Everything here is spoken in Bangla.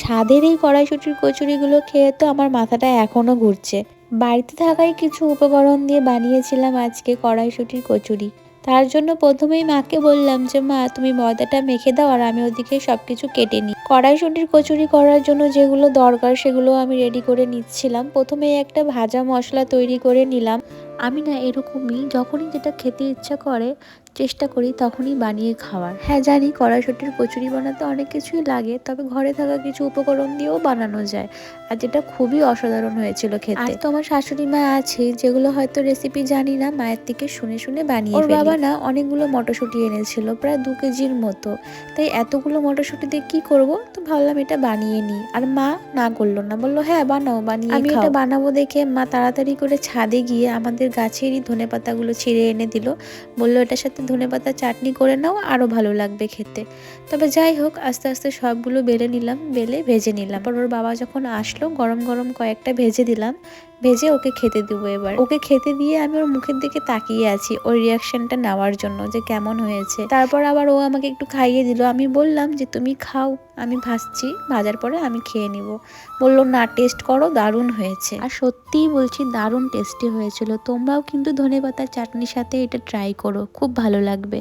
স্বাদের এই কড়াইশুঁটির কচুরিগুলো খেয়ে তো আমার মাথাটা এখনো ঘুরছে। বাড়িতে থাকাই কিছু উপকরণ দিয়ে বানিয়েছিলাম আজকে কড়াইশুঁটির কচুরি। তার জন্য প্রথমেই মাকে বললাম যে মা তুমি ময়দাটা মেখে দাও আর আমি ওদিকে সবকিছু কেটে নিই। কড়াইশুঁটির কচুরি করার জন্য যেগুলো দরকার সেগুলো আমি রেডি করে নিচ্ছিলাম। প্রথমেই একটা ভাজা মশলা তৈরি করে নিলাম। আমি না এরকমই যখনই যেটা খেতে ইচ্ছা করে চেষ্টা করি তখনই বানিয়ে খাওয়ার। হ্যাঁ জানি কড়াইশুঁটির কচুরি বানাতে অনেক কিছুই লাগে, তবে ঘরে থাকা কিছু উপকরণ দিয়েও বানানো যায়, আর যেটা খুবই অসাধারণ হয়েছিল খেতে। আর তো আমার শাশুড়ি মা আছে, যেগুলো হয়তো রেসিপি জানি না, মায়ের থেকে শুনে শুনে বানিয়ে ফেলি। ওর বাবা না অনেকগুলো মটরশুঁটি এনেছিল, প্রায় 2 কেজির মতো। তাই এতগুলো মটরশুঁটি দিয়ে কি করব, তো ভাবলাম এটা বানিয়ে নিই। আর মা না করলো না, বললো হ্যাঁ বানাও, বানিয়ে খাও। আমি এটা বানাবো দেখে মা তাড়াতাড়ি করে ছাদে গিয়ে আমাদের গাছেরই ধনেপাতাগুলো ছিঁড়ে এনে দিল। বললো এটার সাথে ধনেপাতা চাটনি করে নাও, আরো ভালো লাগবে খেতে। তবে যাই হোক, আস্তে আস্তে সবগুলো বেলে নিলাম, বেলে ভেজে নিলাম। পর ওর বাবা যখন আসলো গরম গরম কয়েকটা ভেজে দিলাম, ভেজে ওকে খেতে দেবো। এবার ওকে খেতে দিয়ে আমি ওর মুখের দিকে তাকিয়ে আছি ওর রিয়াকশনটা নেওয়ার জন্য যে কেমন হয়েছে। তারপর আবার ও আমাকে একটু খাইয়ে দিল। আমি বললাম যে তুমি খাও, আমি ভাজছি, ভাজার পরে আমি খেয়ে নিব। বললো না টেস্ট করো, দারুণ হয়েছে। আর সত্যিই বলছি দারুণ টেস্টি হয়েছিল। তোমরাও কিন্তু ধনেপাতার চাটনির সাথে এটা ট্রাই করো, খুব ভালো লাগবে।